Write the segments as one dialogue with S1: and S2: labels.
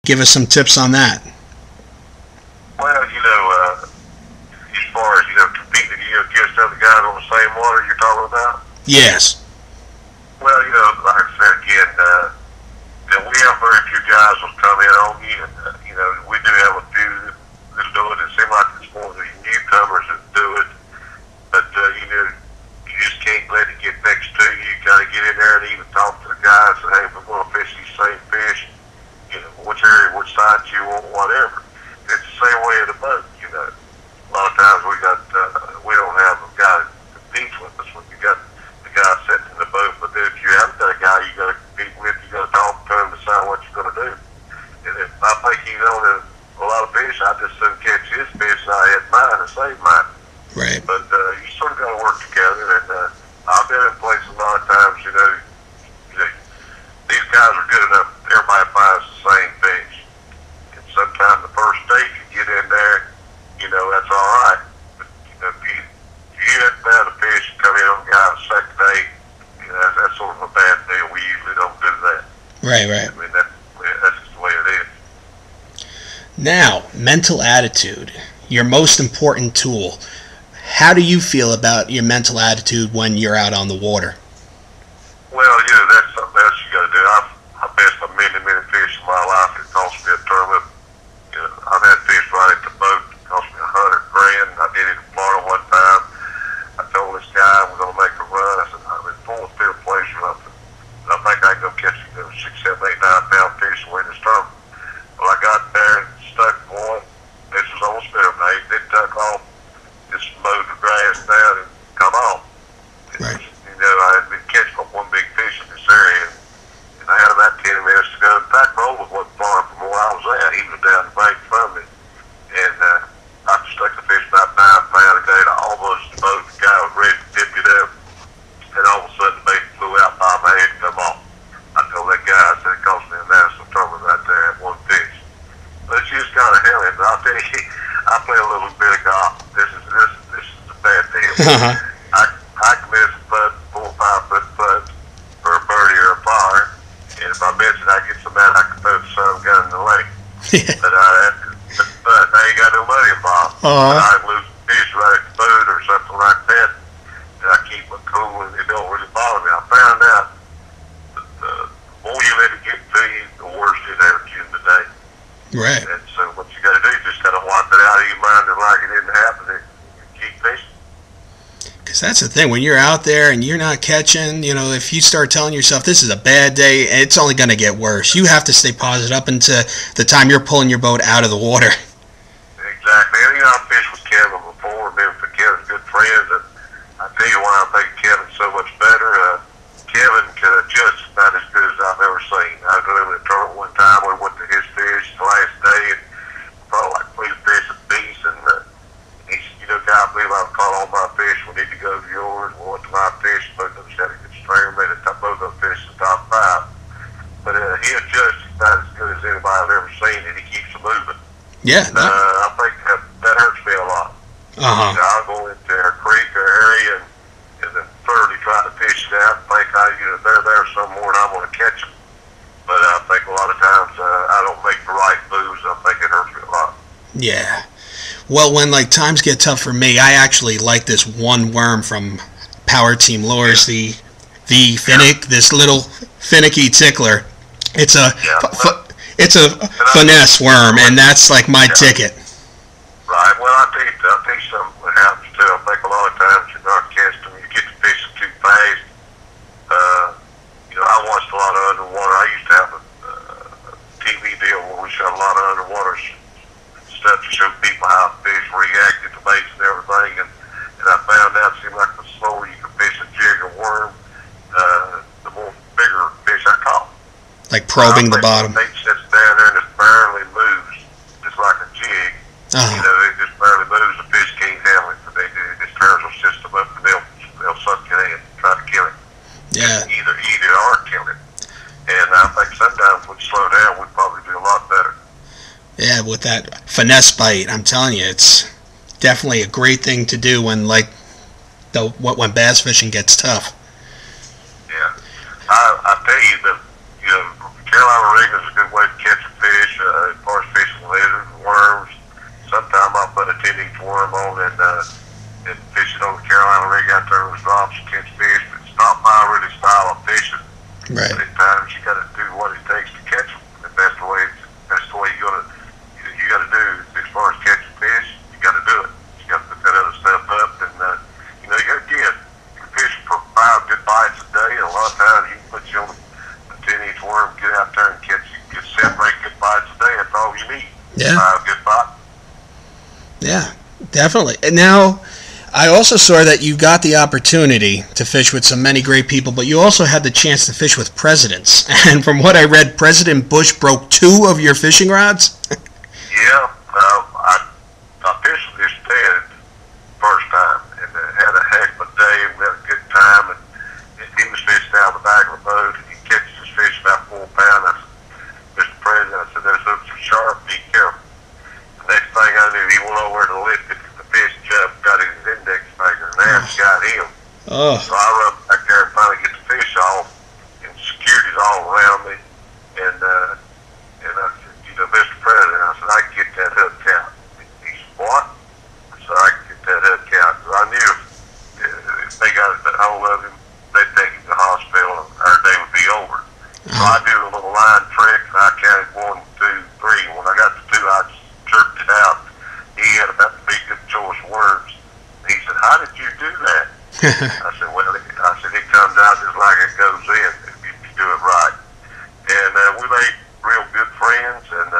S1: give us some tips on that.
S2: Well, as far as, competing against other guys on the same water you're talking about?
S1: Yes.
S2: Well, like I said again, we have very few guys will come in on you, and, we do have a few that do it. It seems like it's more the newcomers that do it, but, you just can't let it get next to you. You got to get in there and even talk to the guys and say, hey, we're going to fish these same fish, which area, which side you want, whatever. It's the same way in the boat, A lot of times we don't have a guy that competes with us when you got the guy sitting in the boat, but then if you haven't got a guy you got to compete with, you got to talk to him, decide what you're going to do. And if I think he's on a lot of fish, I just soon catch his fish and I had mine and save mine.
S1: Right.
S2: But you sort of got to work together, and I've been in places a lot of times, these guys are good enough, everybody finds the same fish. And sometimes the first day you get in there, that's all right. But, if you hadn't found a fish and come in on the guy the second day, that's sort of a bad deal. We usually don't do that.
S1: Right.
S2: I mean, that's just the way it is.
S1: Now, mental attitude, your most important tool. How do you feel about your mental attitude when you're out on the water?
S2: Well, that's something else you got to do. I've fished many fish in my life. It cost me a tournament. I've had fish right at the boat. It cost me $100,000. I did it in Florida one time. I told this guy we're going to make a run. I said, I'm in fourth, fifth place or something. I think I can go catch 6, 7, 8, 9 pound fish and win this tournament. Well, I got there and stuck one. This was on spinner bait. It took off, just mowed the grass down and come off.
S1: Right.
S2: I had been catching one big fish in this area, and I had about 10 minutes to go. In fact, Roland wasn't far from where I was at. He was down the bank from me, and I stuck the fish about 9 pounds a day. I almost boat. The guy was ready to dip it up, and all of a sudden the bait flew out by my head and come off. I told that guy, I said, it cost me a national tournament right there at one fish. But you just gotta handle it. And I'll tell you, I play a little bit of golf. This is a bad deal. I can miss a putt, 4 or 5 foot putt for a birdie or a par, and if I miss it, I get so mad I can throw the son of a gun in the lake. But I ain't got no money involved. I lose fish right at the boat or something like that, and I keep it cool, and it don't really bother me. I found out that the more you let it get to you, the worse it hurts you in the day.
S1: Right.
S2: And so what you got to do is just kind of wipe it out of your mind and like it didn't happen and keep fishing.
S1: Because that's the thing, when you're out there and you're not catching, if you start telling yourself this is a bad day, it's only going to get worse. You have to stay positive up until the time you're pulling your boat out of the water.
S2: Exactly. And I fished with Kevin before, been with Kevin's good friends, and I tell you why I think Kevin's so much better. Kevin can adjust about as good as I've ever seen. I was living in a tournament one time, we went to his fish the last day, and probably like, please fish a piece, and he said, Guy, I believe I've caught all my fish. We need to go to yours. We went to my fish. Both of us had a good stringer. Made both of them fish in the top 5. But he adjusts about as good as anybody I've ever seen, and he keeps them moving.
S1: Yeah.
S2: And, I think that hurts me a lot. I'll go into a creek or area and then thoroughly try to fish it out and think they're there somewhere and I'm going to catch them. But I think a lot of times I don't make the right moves. I think it hurts me a lot.
S1: Yeah. Well, when times get tough for me, I actually like this one worm from Power Team Lures, the this little finicky tickler. It's a finesse worm, and that's like my ticket.
S2: Right. Well, I think something that happens too. I think a lot of times you're not catching them. You get to fishing too fast. I watched a lot of underwater. I used to have a TV deal where we shot a lot of underwater stuff to show people how fish reacted to baits and everything, and I found out it seemed like the slower you can fish a jig or worm, the more bigger fish I caught.
S1: Like probing the bottom.
S2: The bait sits down there and just barely moves, just like a jig. It just barely moves. The fish can't handle it. It just turns their system up and they'll suck it in and try to kill it.
S1: Yeah.
S2: Either eat it or kill it. And I think sometimes if we slow down, we'd probably do a lot better.
S1: Yeah, with that finesse bite, I'm telling you, it's definitely a great thing to do when when bass fishing gets tough.
S2: Yeah, I tell you that Carolina rigging is a good way to catch a fish. catch fish, but it's not my really style of fishing.
S1: Right.
S2: But at times you got to do what it takes to catch them. And that's the way you got to do as far as catching fish. You got to do it. You got to put that other stuff up, and you can fish for 5 good bites a day, and a lot of times you can put you on a 10-inch worm, get out there and get 7 or 8 good bites a day. That's all you need.
S1: Yeah.
S2: 5 good bites.
S1: Yeah, definitely. And now, I also saw that you got the opportunity to fish with some many great people, but you also had the chance to fish with presidents. And from what I read, President Bush broke 2 of your fishing rods?
S2: Yeah, I fished with his dad first time, and had a heck of a day, and we had a good time, and he was fishing down the back of the boat, and he catches his fish about 4 pounds. I said, Mr. President, I said, those hooks are sharp, be careful. The next thing I knew, he went over to lift it, the fish jumped, got his index finger, and there he got him.
S1: Oh.
S2: So I run back there and finally get the fish off, and security's all around me, and I said, Mr. President, I said, I can get that hook out. He said, what? I said, I can get that hook out. Because I knew if they got a hold of him, they'd take him to the hospital, and our day would be over. So I do a little line trick, and I counted 1, 2, 3. When I got to 2, I jerked it out. He had about the big good choice words. He said, how did you do that? I said, well, it comes out just like it goes in if you do it right. And we made real good friends, and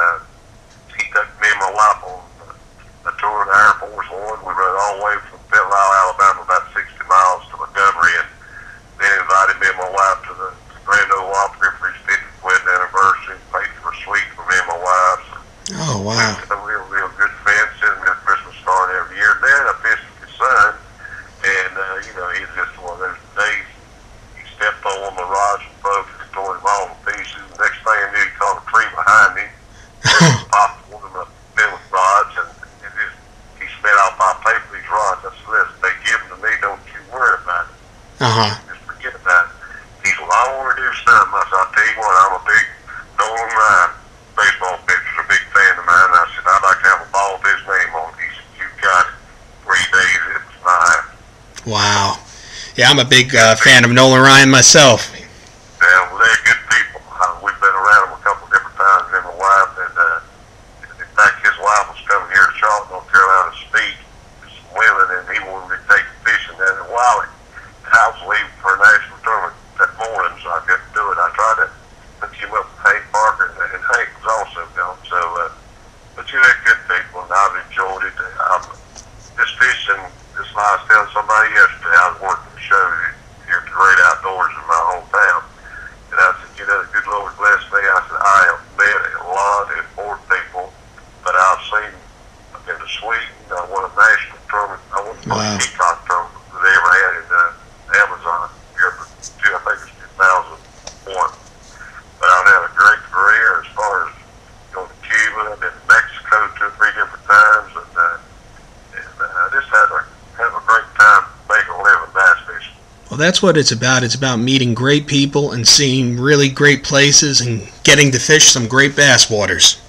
S2: he took me and my wife on a tour in the Air Force One. We rode all the way from Petlisle, Alabama, about 60 miles to Montgomery, and then invited me and my wife to the Grand Ole Opry for his 50th wedding anniversary, paid for a suite for me and my wife.
S1: Oh, wow.
S2: So real good friends, sending me a Christmas card every year. Then I fished with his son, and he's just one of those days. He stepped on one of my rods and broke it, tore him all to pieces. Next thing I knew, he caught a tree behind me, popped one of my billet rods, and he spit out my paper, these rods. I said, listen, they give them to me, don't you worry about it.
S1: Uh-huh.
S2: Just forget about it. He said, well, I want to do something. I said, I'll tell you what, I'm a big Nolan Ryan baseball pitcher, a big fan of mine. I said, I'd like to have a ball with his name on it. He said, you got it. 3 days, it was mine.
S1: Wow. Yeah, I'm a big fan of Nolan Ryan myself.
S2: Yeah, well, they're good people. We've been around them a couple of different times, him and my wife, and in fact, his wife was coming here to Charlotte, North Carolina to speak to some women, and he wanted me to take fishing down in Wiley. I was leaving for a national tournament that morning, so I couldn't do it. I tried to hook him up with Hank Parker, and Hank was also gone. So, but they're good people, and I've enjoyed it. This fishing, this I was telling somebody yesterday, I was working the show here at the Great Outdoors in my hometown. And I said, the good Lord bless me. I said, I have met a lot of important people, but I've been to Sweden. I won a national tournament. I won the first peacock tournament that they ever had in Amazon here for I think it's 2001. But I've had a great career as far as going to Cuba. I've been to Mexico 2 or 3 different times, and I just have a great time making a living bass fishing.
S1: Well, that's what it's about. It's about meeting great people and seeing really great places and getting to fish some great bass waters.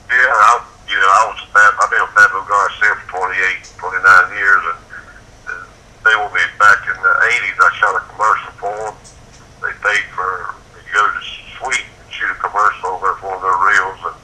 S2: Yeah, I've been with Fabio Garcia for 29 years, and they will be back in the 80s. I shot a commercial for them. They paid for me to go to Sweden and shoot a commercial over for one of their reels, and